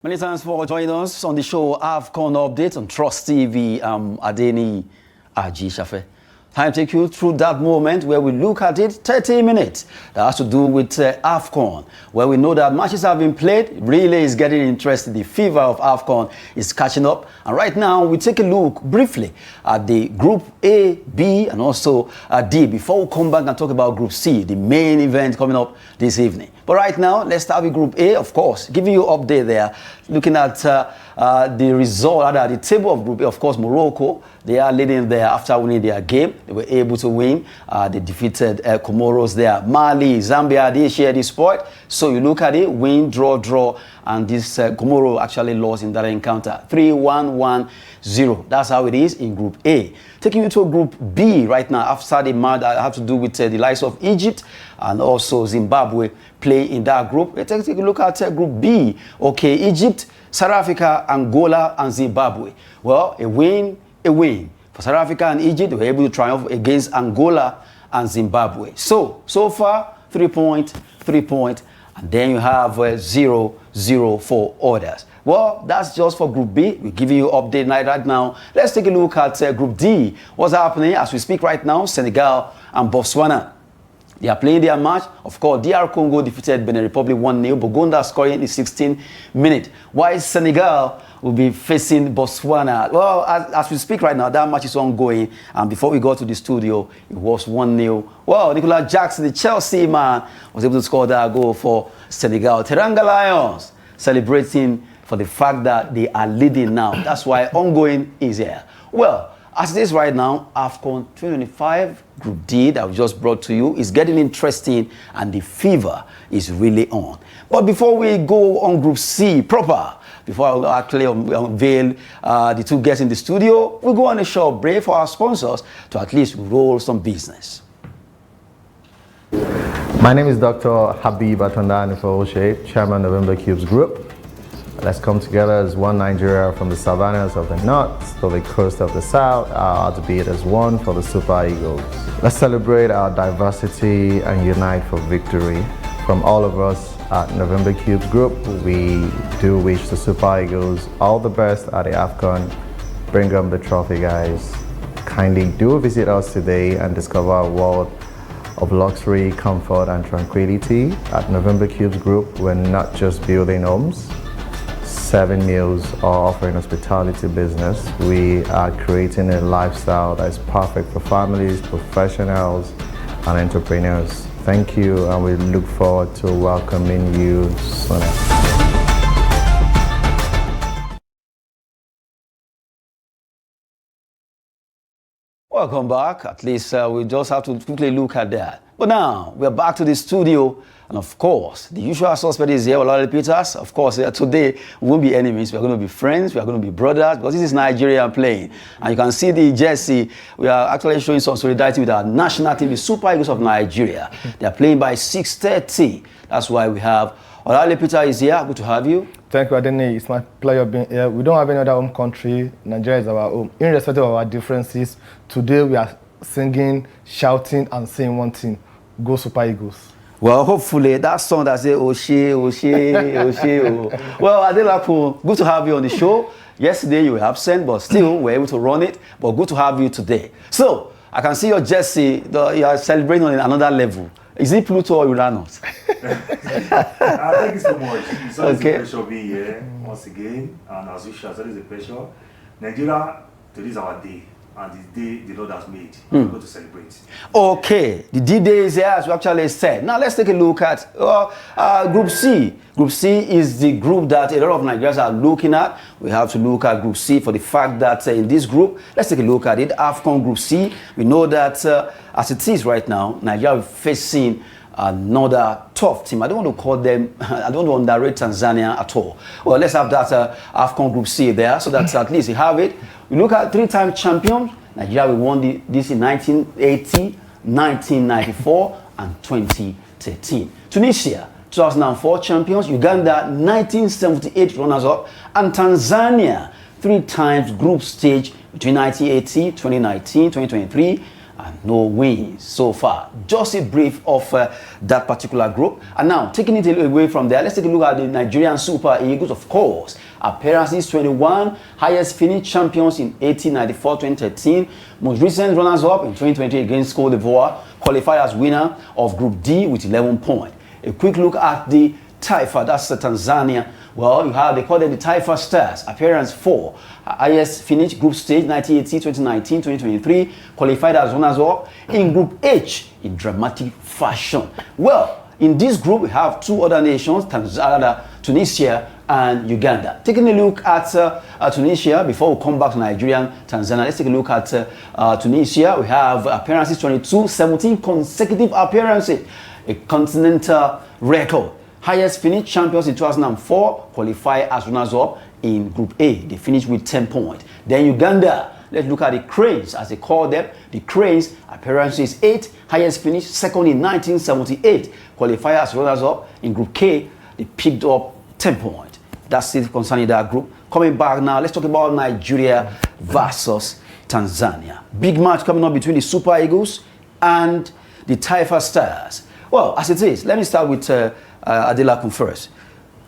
Many thanks for joining us on the show AFCON Update on Trust TV. I'm Adeniyi Ajisafe. Time to take you through that moment where we look at it 30 minutes. That has to do with AFCON, where we know that matches have been played. Really is getting interested. The fever of AFCON is catching up. And right now, we take a look briefly at the Group A, B, and also D before we come back and talk about Group C, the main event coming up this evening. But right now, let's start with Group A, of course, giving you an update there, looking at the result, the table of Group A. Of course, Morocco, they are leading there after winning their game. They were able to win. They defeated Comoros there. Mali, Zambia, they share this point. So you look at it, win, draw, and this Comoro actually lost in that encounter. 3-1-1-0. That's how it is in Group A. Taking you to Group B right now, after the match that have to do with the likes of Egypt and also Zimbabwe play in that group. Let's take a look at Group B. Okay, Egypt, South Africa, Angola, and Zimbabwe. Well, a win. For South Africa and Egypt, they were able to triumph against Angola and Zimbabwe. So far, 3 points, and then you have 0-0 for others. Well, that's just for Group B. We're giving you an update right now. Let's take a look at Group D. What's happening as we speak right now? Senegal and Botswana. They are playing their match. Of course, DR Congo defeated Benin Republic 1-0. Buganda scoring in the 16th minute. While Senegal will be facing Botswana. Well, as we speak right now, that match is ongoing. And before we go to the studio, it was 1-0. Well, Nicolas Jackson, the Chelsea man, was able to score that goal for Senegal. Teranga Lions celebrating for the fact that they are leading now. That's why ongoing is here. Well, as it is right now, AFCON 2025 Group D that we just brought to you is getting interesting and the fever is really on. But before we go on Group C proper, before I actually unveil the two guests in the studio, we'll go on a short break for our sponsors to at least roll some business. My name is Dr. Habib Atondani Fawoshe, Chairman of November Cubes Group. Let's come together as one Nigeria from the savannas of the north to the coast of the south, our heartbeat as one for the Super Eagles. Let's celebrate our diversity and unite for victory. From all of us at November Cubes Group, we do wish the Super Eagles all the best at the AFCON. Bring them the trophy, guys. Kindly do visit us today and discover a world of luxury, comfort, and tranquility. At November Cubes Group, we're not just building homes, serving meals, or offering hospitality business. We are creating a lifestyle that is perfect for families, professionals, and entrepreneurs. Thank you, and we look forward to welcoming you soon. Welcome back. At least we just have to quickly look at that. But now, we're back to the studio. And of course, the usual suspect is here, Olawale Peters. Of course, today we won't be enemies. We're going to be friends. We are going to be brothers because this is Nigeria playing. And you can see the jersey. We are actually showing some solidarity with our national team, the Super Eagles of Nigeria. They are playing by 6:30. That's why we have Olawale Peters is here. Good to have you. Thank you, Adeniyi. It's my pleasure being here. We don't have any other home country. Nigeria is our home. Irrespective of our differences, today we are singing, shouting, and saying one thing: Go Super Eagles. Well, hopefully that song that says Oshe. Well, Adelakun, good to have you on the show. Yesterday you were absent, but still we're able to run it. But good to have you today. So I can see your jersey. You are celebrating on another level. Is it Pluto or Uranus? Thank you so much. It's always a pleasure being here once again, and as usual, it's always a pleasure. Nigeria, today is our day. And the day the Lord has made, we're going to celebrate. Okay, the D-Day is here, as we actually said. Now let's take a look at Group C. Group C is the group that a lot of Nigerians are looking at. We have to look at Group C for the fact that in this group, let's take a look at it. AFCON Group C, we know that as it is right now, Nigeria is facing another tough team. I don't want to call them, I don't want to underrate Tanzania at all. Well, let's have that AFCON Group C there so that at least you have it. We look at three-time champions. Nigeria, we won this in 1980, 1994, and 2013. Tunisia, 2004 champions. Uganda, 1978 runners-up. And Tanzania, 3 times group stage between 1980, 2019, 2023, and no wins so far. Just a brief of that particular group. And now, taking it away from there, let's take a look at the Nigerian Super Eagles, of course. Appearances 21, highest finish champions in 1894-2013, most recent runners-up in 2020 against Cote d'Ivoire, qualified as winner of Group D with 11 points. A quick look at the Taifa, that's Tanzania. Well, you have, they call them the Taifa Stars. Appearance 4, highest finish group stage 1980, 2019, 2023, qualified as runners-up in Group H in dramatic fashion. Well, in this group, we have two other nations, Tanzania, Tunisia, and Uganda. Taking a look at Tunisia, before we come back to Nigeria and Tanzania, let's take a look at Tunisia. We have appearances 22, 17 consecutive appearances, a continental record. Highest finish champions in 2004, qualify as runners-up in Group A. They finished with 10 points. Then Uganda, let's look at the Cranes, as they call them. The Cranes, appearances 8, highest finish, second in 1978, qualify as runners-up in Group K. They picked up 10 points. That's it concerning that group. Coming back now, let's talk about Nigeria versus Tanzania. Big match coming up between the Super Eagles and the Taifa Stars. Well, as it is, let me start with Adelakun first.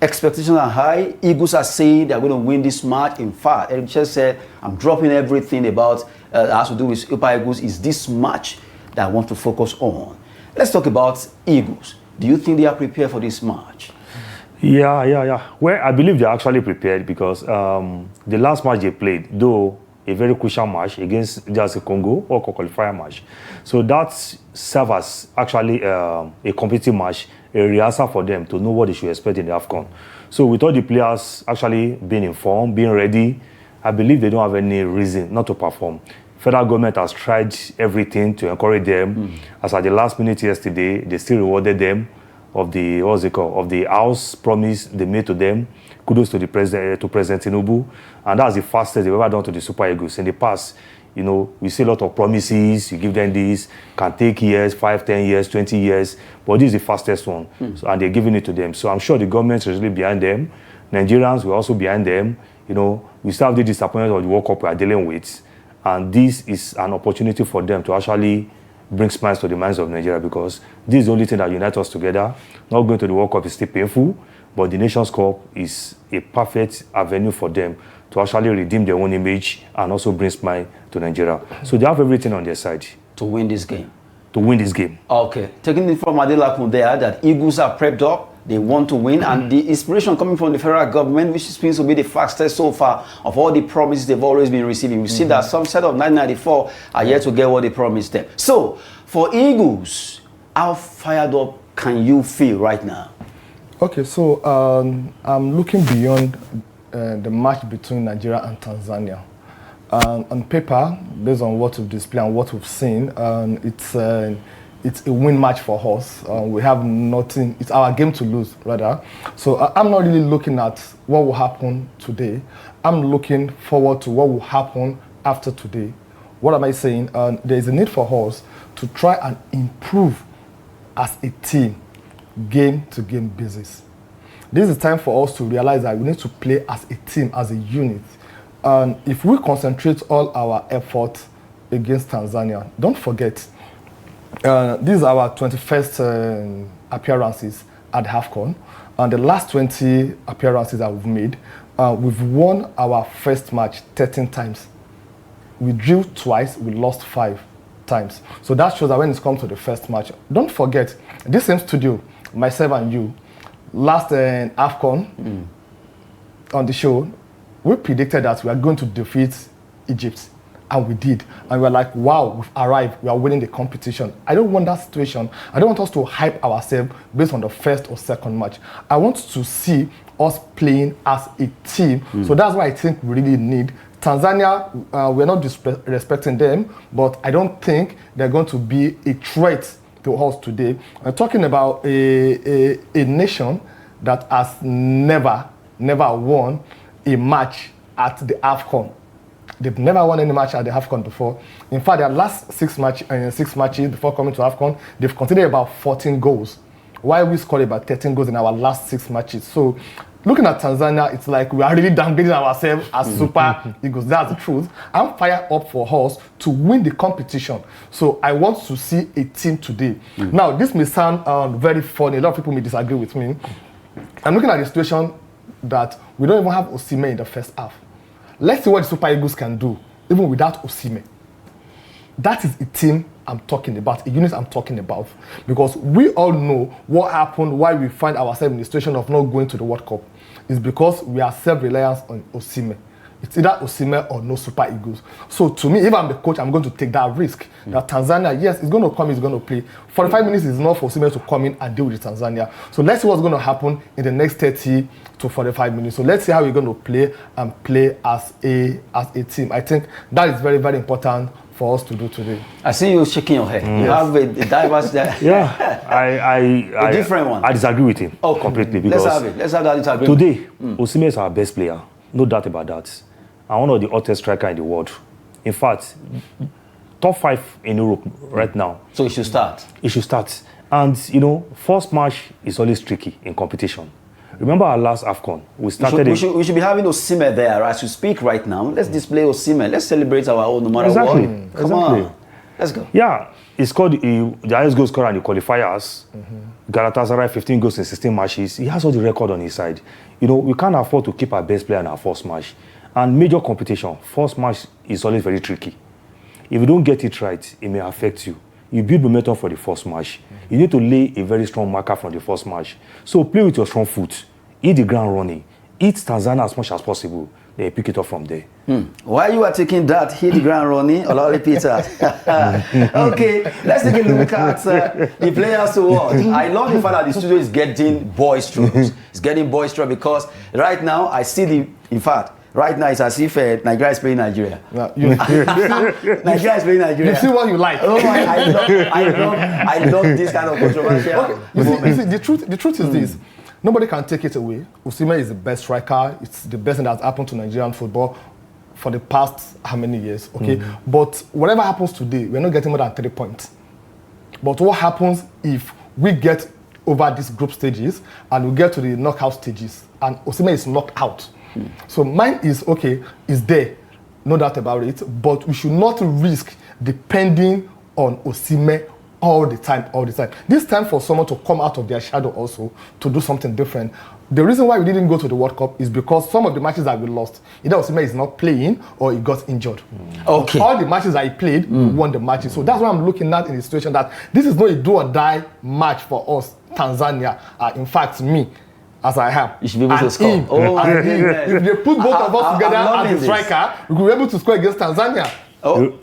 Expectations are high. Eagles are saying they're going to win this match. In fact, Eric just said, I'm dropping everything about that has to do with Super Eagles. Is this match that I want to focus on? Let's talk about Eagles. Do you think they are prepared for this match? Yeah. Well, I believe they're actually prepared because the last match they played, though a very crucial match against just Congo or qualifier match. So that serves as actually a competitive match, a rehearsal for them to know what they should expect in the AFCON. So with all the players actually being informed, being ready, I believe they don't have any reason not to perform. Federal government has tried everything to encourage them. As at the last minute yesterday, they still rewarded them of the, of the house promise they made to them. Kudos to the president, to President Tinubu. And that's the fastest they've ever done to the Super Eagles. In the past, you know, we see a lot of promises, you give them this, can take years, 5, 10 years, 20 years, but this is the fastest one. So, and they're giving it to them. So I'm sure the government is really behind them. Nigerians were also behind them. You know, we still have the disappointment of the World Cup we are dealing with. And this is an opportunity for them to actually bring smiles to the minds of Nigeria, because this is the only thing that unites us together. Not going to the World Cup is still painful, but the Nations Cup is a perfect avenue for them to actually redeem their own image and also bring smile to Nigeria. So they have everything on their side. To win this game? To win this game. Okay. Taking it from Adelakun there, that Eagles are prepped up, they want to win, and the inspiration coming from the federal government, which seems to be the fastest so far of all the promises they've always been receiving. We see that some set of 1994 are yet to get what they promised them. So, for Eagles, how fired up can you feel right now? Okay, so I'm looking beyond the match between Nigeria and Tanzania. On paper, based on what we've displayed and what we've seen, it's a win match for us. We have nothing. It's our game to lose, rather. So I'm not really looking at what will happen today. I'm looking forward to what will happen after today. What am I saying? There is a need for us to try and improve as a team, game-to-game basis. This is time for us to realize that we need to play as a team, as a unit. And if we concentrate all our effort against Tanzania, don't forget, these are our 21st appearances at AFCON. And the last 20 appearances that we've made, we've won our first match 13 times. We drew twice, we lost 5 times. So that shows that when it comes to the first match, don't forget, this same studio, myself and you, last AFCON on the show, we predicted that we are going to defeat Egypt. And we did. And we were like, wow, we've arrived. We are winning the competition. I don't want that situation. I don't want us to hype ourselves based on the first or second match. I want to see us playing as a team. So that's why I think we really need Tanzania. We're not disrespecting them, but I don't think they're going to be a threat to us today. I'm talking about a nation that has never won a match at the AFCON. They've never won any match at the AFCON before. In fact, their last 6 matches before coming to AFCON, they've conceded about 14 goals. Why we scored about 13 goals in our last 6 matches. So looking at Tanzania, it's like we are really downgrading ourselves as Super Eagles. That's the truth. I'm fired up for us to win the competition. So I want to see a team today. Now, this may sound very funny. A lot of people may disagree with me. I'm looking at the situation that we don't even have Osimhen in the first half. Let's see what the Super Eagles can do, even without Osimhen. That is a team I'm talking about, a unit I'm talking about. Because we all know what happened, why we find ourselves in the situation of not going to the World Cup. It's because we are self-reliant on Osimhen. It's either Osimhen or no Super Eagles. So to me, if I'm the coach, I'm going to take that risk. That Tanzania, yes, it's going to come, it's going to play. 45 minutes is enough for Osimhen to come in and deal with Tanzania. So let's see what's going to happen in the next 30 to 45 minutes. So let's see how we're going to play and play as a team. I think that is very, very important for us to do today. I see you shaking your head. You have a diverse... Yeah, a different one. I disagree with him completely. Because let's have that disagreement. Today, Osimhen is our best player. No doubt about that. And one of the hottest strikers in the world. In fact, top 5 in Europe right now. So he should start. He should start. And, you know, first match is always tricky in competition. Remember our last AFCON? We should be having Osimhen there as you speak right now. Let's display Osimhen. Let's celebrate our own no matter what. Come on. Let's go. Yeah, he scored the highest goal scorer in the qualifiers. Galatasaray, 15 goals in 16 matches. He has all the record on his side. You know, we can't afford to keep our best player in our first match. And major competition, first match is always very tricky. If you don't get it right, it may affect you. You build momentum for the first match. You need to lay a very strong marker from the first match. So play with your strong foot. Hit the ground running. Hit Tanzania as much as possible. Then pick it up from there. While you are taking that, hit the ground running, Olawale Peter. Okay, let's take a look at the players to watch. I love the fact that the studio is getting boisterous. It's getting boisterous because right now I see right now it's as if Nigeria is playing Nigeria. Nigeria is playing Nigeria. You see what you like. Oh my, I love this kind of controversial. Okay. You see, the truth is this. Nobody can take it away. Osimhen is the best striker. It's the best thing that's happened to Nigerian football for the past how many years, okay? But whatever happens today, we're not getting more than 3 points. But what happens if we get over these group stages and we get to the knockout stages and Osimhen is knocked out? So mine is, okay, is there, no doubt about it, but we should not risk depending on Osimhen all the time. This time for someone to come out of their shadow also to do something different. The reason why we didn't go to the World Cup is because some of the matches that we lost, either Osimhen is not playing or he got injured. Okay. All the matches that he played, we won the matches. So that's why I'm looking at in the situation that this is not a do or die match for us, Tanzania. In fact, me, as I have. You should be able to score. If they put both of us together as a striker, we will be able to score against Tanzania.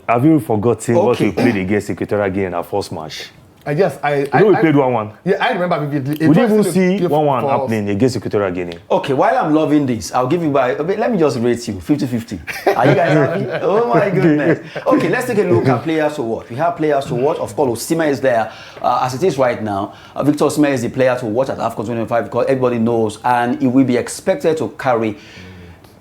Have you forgotten what we played against Equatorial Guinea in our first match? Yes, we played 1-1. Yeah, I remember vividly. We didn't even see 1-1 happening against Equatorial Guinea. Okay, while I'm loving this, I'll give you let me just rate you 50-50. Are you guys happy? Oh my goodness. Okay, let's take a look at players to watch. We have players to watch. Of course, Osimhen is there as it is right now. Victor Osimhen is the player to watch at AFCON 2025 because everybody knows, and he will be expected to carry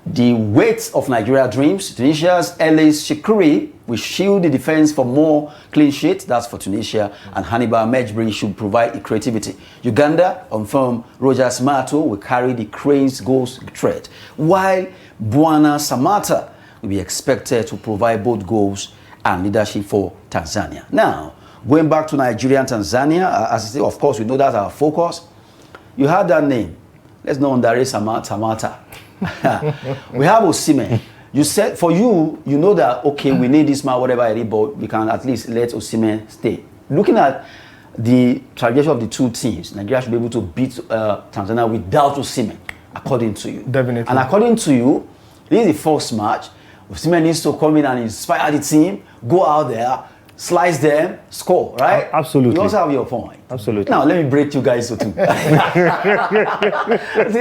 the weight of Nigeria dreams. Tunisia's Elis Shikuri will shield the defense for more clean sheets. That's for Tunisia. And Hannibal Mejbri should provide creativity. Uganda, on firm, Rogers Mato will carry the cranes goals threat, while Buana Samata will be expected to provide both goals and leadership for Tanzania. Now, going back to Nigeria and Tanzania, as I say, of course, we know that's our focus. You had that name. Let's not underrate Samata. We have Osimhen. You said for you know that okay, we need this man, whatever it is, but we can at least let Osimhen stay. Looking at the trajectory of the two teams, Nigeria should be able to beat Tanzania without Osimhen, according to you. Definitely. And according to you, this is the first match. Osimhen needs to come in and inspire the team, go out there, slice them, score, right? Absolutely. You also have your point. Absolutely. Now, let me break you guys to two. See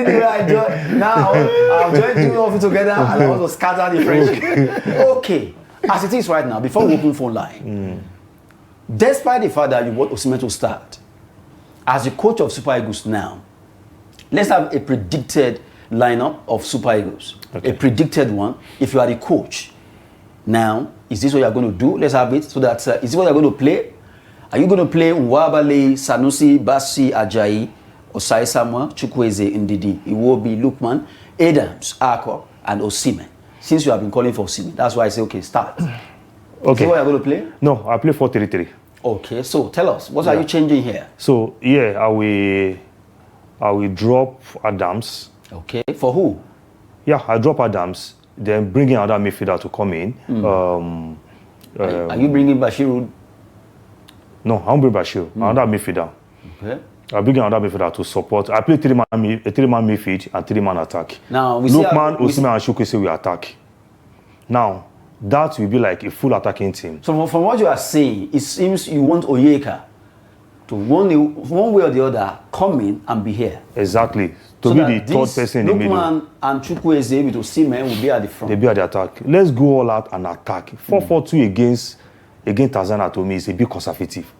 the way I do? Now, I'll join you all together and I want to scatter the friendship. Okay. As it is right now, before we open phone line, despite the fact that you want Osimhen to start, as the coach of Super Eagles now, let's have a predicted lineup of Super Eagles. Okay. A predicted one, if you are the coach. Now, is this what you're going to do? Let's have it so that, is this what you're going to play? Are you going to play Olawale, Sanusi, Basi, Ajayi, Osai Samuel, Chukwueze, Ndidi, Iwobi, Lukman, Adams, Akko, and Osimhen? Since you have been calling for Osimhen, that's why I say, okay, start. Okay. So what are you going to play? No, I play 4-3-3. Okay, so tell us, what are you changing here? So, yeah, I will drop Adams. Okay, for who? Yeah, I drop Adams, then bring in another midfielder to come in. Are you bringing Bashiru? No, I won't bring Bashir. Another midfielder. Okay. I'll bring another midfielder to support. I play a three-man midfield and three-man attack. Now, Lukman, Osimhen, and Chukwueze will attack. Now, that will be like a full attacking team. So from what you are saying, it seems you want Oyeka to one way or the other come in and be here. Exactly. To So be that the third person in the middle. Lukman and Chukwueze with Osimhen will be at the front. They'll be at the attack. Let's go all out and attack. 4-4-2 against Tanzania to me is a bit conservative.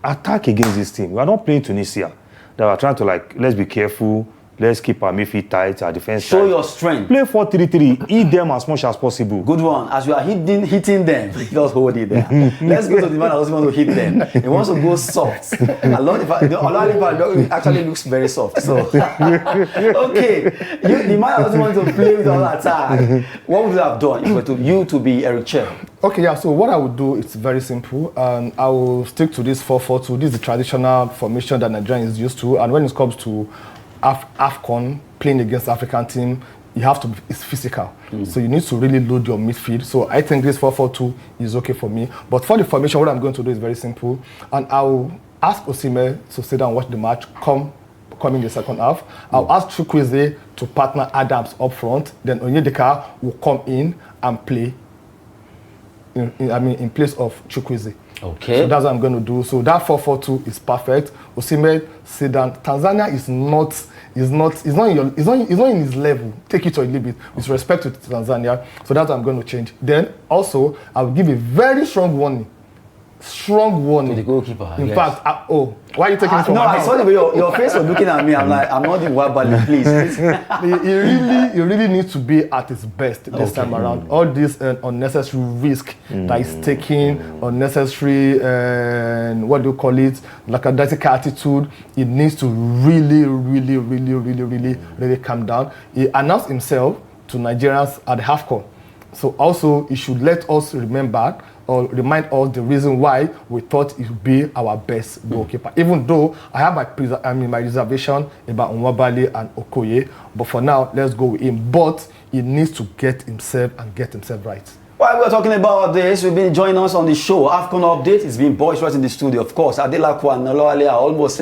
Attack against this team. We are not playing Tunisia. They are trying to let's be careful. Let's keep our midfield tight, our defense Show tight. your strength. Play 4-3-3. Eat them as much as possible. Good one. As you are hitting them, just hold it there. Let's go to the man that doesn't want to hit them. He wants to go soft. Olawale actually looks very soft. So, okay. The man that doesn't want to play with the attack, what would you have done if it were you to be Eric Cher? Okay, yeah, so what I would do, it's very simple. I will stick to this 4-4-2. This is the traditional formation that Nigeria is used to. And when it comes to AFCON, playing against the African team, you have to be, it's physical. So you need to really load your midfield. So I think this 4-4-2 is okay for me. But for the formation, what I'm going to do is very simple. And I will ask Osimhen to sit down and watch the match, come in the second half. I'll ask Chukwueze to partner Adams up front. Then Onyedika will come in and play in place of Chukwueze. Okay. So that's what I'm going to do. So that 4-4-2 is perfect. Osimhen, sit down. Tanzania is not in his level. Take it or leave it with respect to Tanzania. So that's what I'm going to change. Then also I will give a very strong warning. To the goalkeeper. In fact, why are you taking it from no, my I saw the way your face was looking at me. I'm like, I'm not the Wabali, please. He really needs to be at his best this time around. All this unnecessary risk that he's taking, unnecessary, what do you call it, lackadaisical attitude, it needs to really calm down. He announced himself to Nigerians at the AFCON. So also, he should let us remember or remind us the reason why we thought it would be our best goalkeeper. Even though I have my reservation about Olawale and Okoye, but for now, let's go with him. But he needs to get himself right. While we're talking about this, we've been joining us on the show. AFCON update. It's been boys right in the studio, of course. Adelakun and Olawale are almost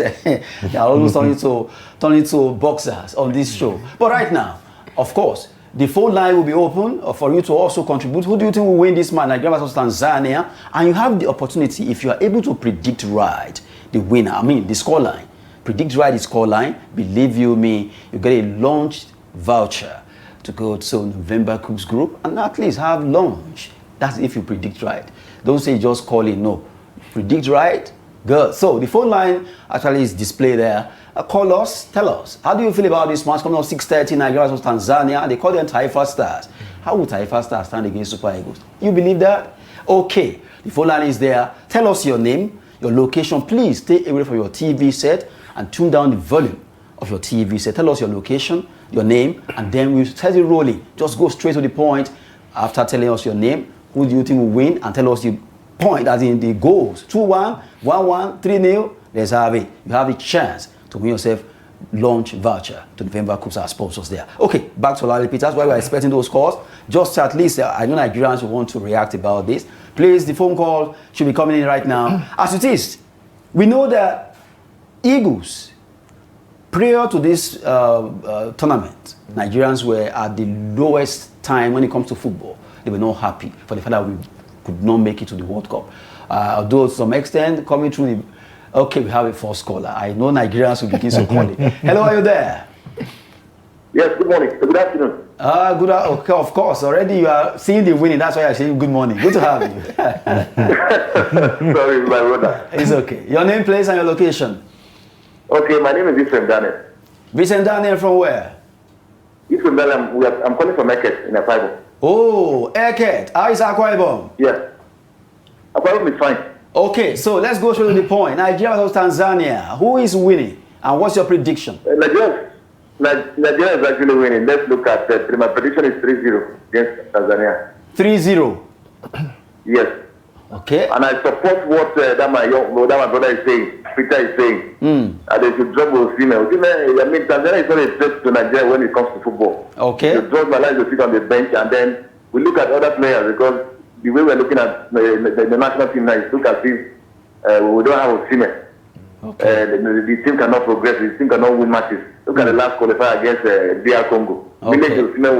turning to boxers on this show. But right now, of course, the phone line will be open for you to also contribute. Who do you think will win this match, Nigeria versus Tanzania? And you have the opportunity, if you are able to predict right the winner, the scoreline. Predict right the scoreline. Believe you me, you get a lunch voucher to go to November Cooks Group and at least have lunch. That's if you predict right. Don't say just call in, no. Predict right, good. So the phone line actually is displayed there. Call us, tell us, how do you feel about this match coming up 6:30 Nigeria versus Tanzania? They call them Taifa Stars. How will Taifa Stars stand against Super Eagles? You believe that? Okay, the phone line is there. Tell us your name, your location. Please stay away from your TV set and tune down the volume of your TV set. Tell us your location, your name, and then we'll set it rolling. Just go straight to the point. After telling us your name, who do you think will win, and tell us the point, as in the goals. 2-1, 1-1, 3-0. Let's have it. You have a chance to win yourself launch voucher to November Coops, our sponsors there. Okay, back to Olawale Peters, while we're expecting those calls. Just at least, I know Nigerians will want to react about this. Please, the phone call should be coming in right now. As it is, we know that Eagles, prior to this tournament, Nigerians were at the lowest time when it comes to football. They were not happy for the fact that we could not make it to the World Cup. Although to some extent, coming through the... Okay, we have a first caller. I know Nigerians will begin to call it. Hello, are you there? Yes, good morning. Good afternoon. Okay, of course. Already you are seeing the winning. That's why I'm saying good morning. Good to have you. Sorry, my brother. It's okay. Your name, place, and your location. Okay, my name is Vincent Daniel. Vincent Daniel from where? Vincent Daniel, I'm calling from Eket in Akwa Ibom. Oh, Eket. How is Akwa Ibom? Yes. Akwa Ibom is fine. Okay, so let's go straight to the point. Nigeria versus Tanzania. Who is winning? And what's your prediction? Nigeria is actually winning. Let's look at that. My prediction is 3-0 against Tanzania. 3-0. Yes. Okay. And I support what that my brother is saying, Peter is saying. And they should drop Osimhen. I mean, Tanzania is not a threat to Nigeria when it comes to football. Okay. You drop Malai to sit on the bench, and then we look at other players, because the way we're looking at the national team now, look as if we don't have Osimhen. Okay. The team cannot progress. The team cannot win matches. Look at the last qualifier against DR Congo. Okay. Osimhen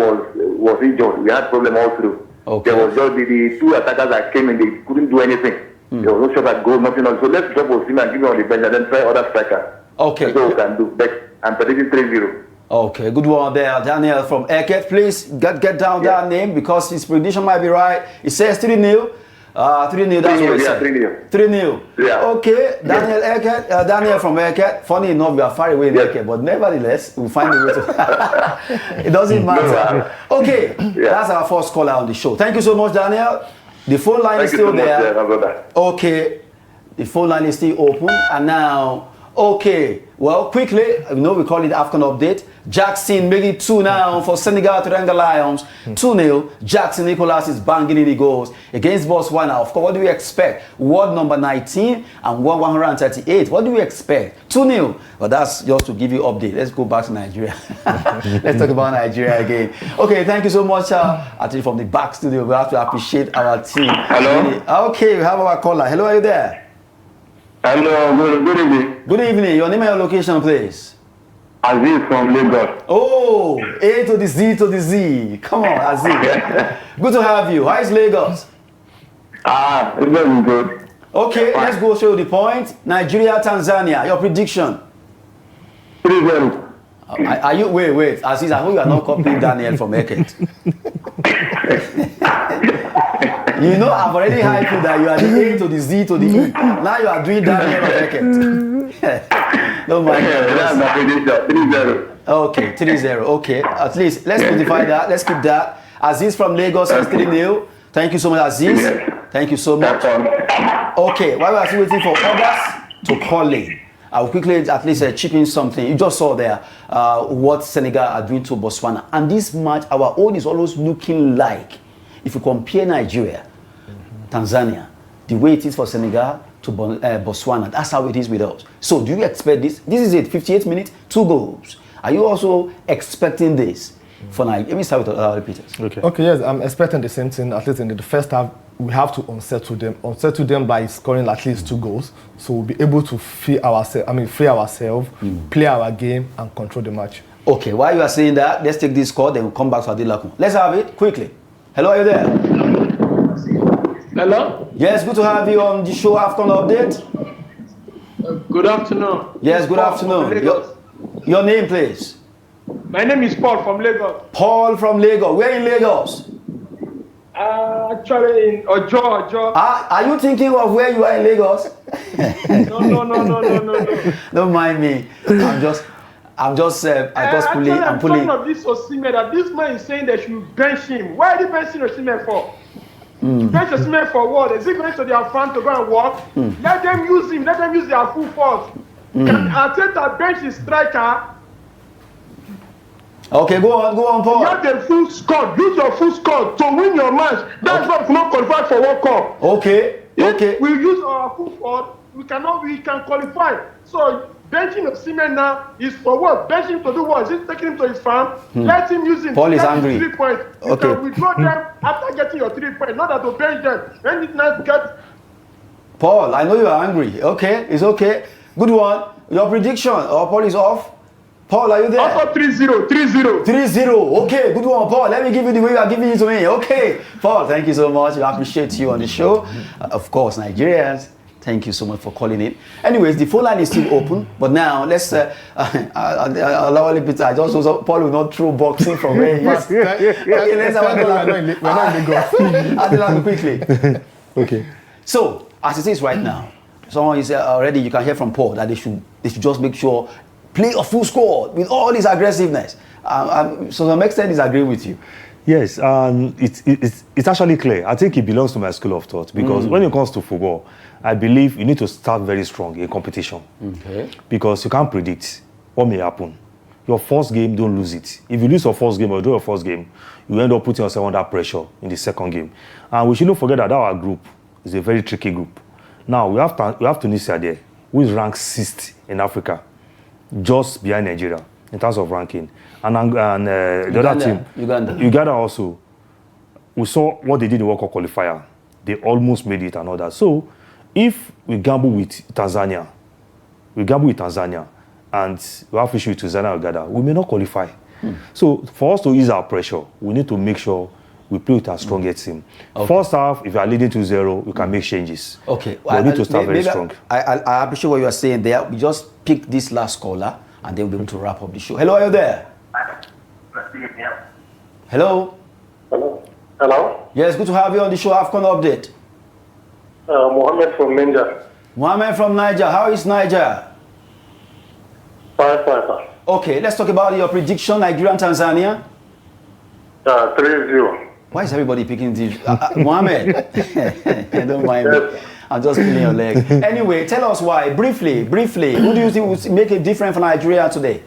was injured. We had problem all through. Okay. There was just the two attackers that came in. They couldn't do anything. There was no shot at goal, nothing else. So let's drop Osimhen and give him on the bench and then try other strikers. Okay. That's all we can do. But I'm predicting 3-0. Okay, good one there. Daniel from Eket, please get down that name, because his prediction might be right. It says 3-0. 3-0, that's what it says. 3-0. 3-0. Yeah. Okay, Daniel Eket, Daniel from Eket. Funny enough, we are far away in Eket, but nevertheless, we'll find a way to... It doesn't matter. Okay, that's our first caller on the show. Thank you so much, Daniel. The phone line is still there. Okay, the phone line is still open, and now, okay, well, quickly, we call it AFCON update. Jackson making 2 now for Senegal Teranga Lions. 2-0. Jackson Nicholas is banging in the goals against Botswana. Of course, what do we expect? World number 19 and world 138. What do we expect? 2-0. But that's just to give you update. Let's go back to Nigeria. Let's talk about Nigeria again. Okay, thank you so much. Actually, from the back studio, we have to appreciate our team. Hello. Okay, we have our caller. Hello, are you there? Hello, good evening. Good evening. Your name and your location, please. Aziz from Lagos. Oh, A to the Z to the Z. Come on, Aziz. Good to have you. How is Lagos? It's very good. Okay, let's go straight to the point. Nigeria, Tanzania. Your prediction? 3-0. Are you? Wait. Aziz, I hope you are not copying Daniel from Eket. You know, I've already hyped you that you are the A to the Z to the E. Now you are doing Daniel of Eket. Don't mind. That's my prediction. 3-0. Okay, 3-0. Okay, at least let's modify that. Let's keep that. Aziz from Lagos is 3-0. Thank you so much, Aziz. Thank you so much. Okay, while we are still waiting for others to call in, I will quickly at least chip in something. You just saw there what Senegal are doing to Botswana. And this match, our own is always looking like, if you compare Nigeria, Tanzania, the way it is for Senegal to Botswana, that's how it is with us. So do you expect this? This is it, 58 minutes, 2 goals. Are you also expecting this for Nigeria? Let me start with Peters. Okay, yes, I'm expecting the same thing. At least in the first half, we have to unsettle them by scoring at least 2 goals. So we'll be able to free ourselves, play our game, and control the match. Okay, while you are saying that, let's take this call, then we'll come back to Adelakun. Let's have it quickly. Hello, are you there? Hello? Yes, good to have you on the show AFCON update. Good afternoon. Yes, good afternoon. Your name, please. My name is Paul from Lagos. Paul from Lagos. Where in Lagos? Actually in Ojo. Are you thinking of where you are in Lagos? No. Don't mind me. I'm just pulling. I'm pulling. Of this Osimhen, that this man is saying they should bench him. Why are they benching Osimhen for? Bench Osimhen for what? Is he going to their fan to go and walk? Let them use him. Let them use their full force. Can Arteta bench his striker? Okay, go on, Paul. You have the full squad. Use your full squad to win your match. That's why we not qualify for World Cup. Okay. If we use our full squad, we can qualify. So benching Osimhen now is for what? Benching to do what? Is it taking him to his farm? Let him use him. Paul is angry. 3 points. You can withdraw them after getting your 3 points. Not that to bench them. When it not get. Paul, I know you are angry. Okay, it's okay. Good one. Your prediction. Paul is off. Paul, are you there? Also 3-0. 3-0. Okay, good one, Paul. Let me give you the way you are giving it to me. Okay. Paul, thank you so much. I appreciate you on the show. Of course, Nigerians, thank you so much for calling in. Anyways, the phone line is still open. But now, let's... Olawale Peter, I just saw Paul will not throw boxing from where he is. Okay, let's have Adelakun. We're not in Lagos. Adelakun quickly. Okay. So, as it is right now, someone is already, you can hear from Paul that they should just make sure play a full squad with all this aggressiveness. So to some extent, I agree with you. Yes, it's actually clear. I think it belongs to my school of thought because when it comes to football, I believe you need to start very strong in competition. Okay. Because you can't predict what may happen. Your first game, don't lose it. If you lose your first game or draw your first game, you end up putting yourself under pressure in the second game. And we shouldn't forget that our group is a very tricky group. Now, we have Tunisia there, who is ranked 6th in Africa, just behind Nigeria in terms of ranking. And the other team, Uganda also, we saw what they did in the World Cup qualifier. They almost made it and all that. So, if we gamble with Tanzania, and we have issue with Tanzania and Uganda, we may not qualify. So, for us to ease our pressure, we need to make sure we play with our strongest team. Okay. First half, if you are leading 2-0, you can make changes. Okay. But we need to start very strong. I appreciate what you are saying there. We just pick this last caller, and then we'll be able to wrap up the show. Hello, are you there? Hello? Hello? Yes, good to have you on the show. AFCON update. Mohammed from Niger. Mohammed from Niger. How is Niger? Fine. Okay, let's talk about your prediction, Nigeria and Tanzania. 3-0. Why is everybody picking this? Mohammed, don't mind me. I'm just feeling your leg. Anyway, tell us why. Briefly, who do you think would make it different for Nigeria today?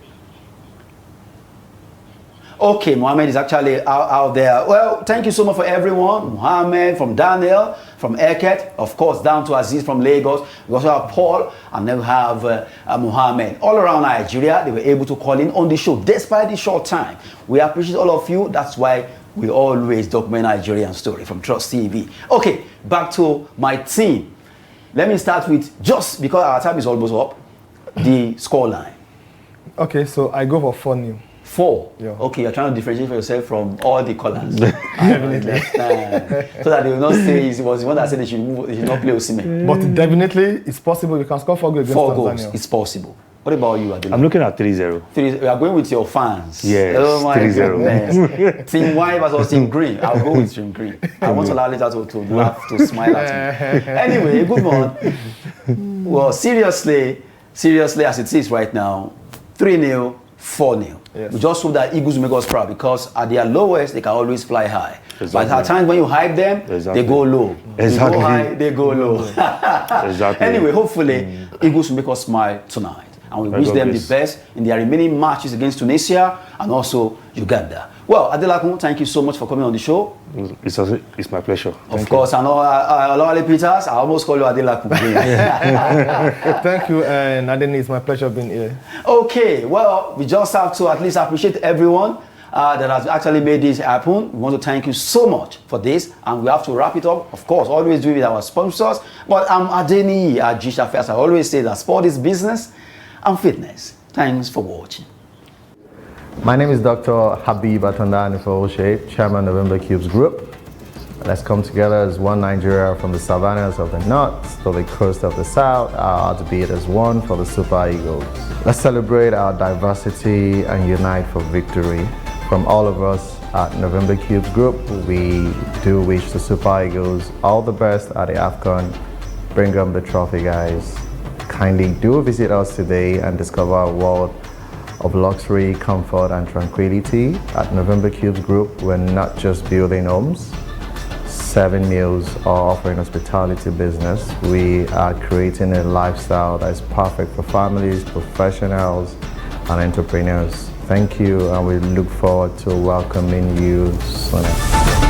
Okay, Mohammed is actually out there. Well, thank you so much for everyone. Mohammed, from Daniel, from Eket, of course, down to Aziz from Lagos. We also have Paul, and then we have Mohammed. All around Nigeria, they were able to call in on the show, despite the short time. We appreciate all of you. That's why we always document Nigerian story from Trust TV. Okay, back to my team. Let me start with, just because our time is almost up, the scoreline. Okay, so I go for 4-0. 4. Yeah. Okay, you're trying to differentiate for yourself from all the callers. Definitely. So that they will not say it was the one that said they should not play Osimhen. But definitely, it's possible you can score 4 goals against 4 Tanzania. goals, it's possible. What about you, Adelakun? I'm looking at 3-0. We are going with your fans. Yes, oh my 3-0. goodness. Team White versus Team Green. I'll go with Team Green. I want Olawale to laugh, to smile at me. Anyway, good one. Well, seriously, as it is right now, 3-0, 4-0. Yes. We just hope that Eagles will make us proud, because at their lowest, they can always fly high. Exactly. But at times when you hype them, they go low. Exactly. They go high, they go low. Exactly. Anyway, hopefully, Eagles will make us smile tonight. And we wish them the best in their remaining matches against Tunisia and also Uganda. Well, Adelakun, thank you so much for coming on the show. It's my pleasure. Of course, and Olawale Peters, I almost call you Adelakun. Thank you, and Adeniyi, it's my pleasure being here. Okay, well, we just have to at least appreciate everyone that has actually made this happen. We want to thank you so much for this, and we have to wrap it up. Of course, always do it with our sponsors. But I'm Adeniyi Ajisafe, as I always say, that sport is business and fitness. Thanks for watching. My name is Dr. Habib Atondani, Chairman of November Cubes Group. Let's come together as one Nigeria, from the savannas of the north to the coast of the south, our heartbeat as one for the Super Eagles. Let's celebrate our diversity and unite for victory. From all of us at November Cubes Group, we do wish the Super Eagles all the best at the AFCON. Bring them the trophy, guys. Kindly do visit us today and discover a world of luxury, comfort, and tranquility. At November Cubes Group, we're not just building homes, serving meals, or offering hospitality business. We are creating a lifestyle that is perfect for families, professionals, and entrepreneurs. Thank you, and we look forward to welcoming you soon.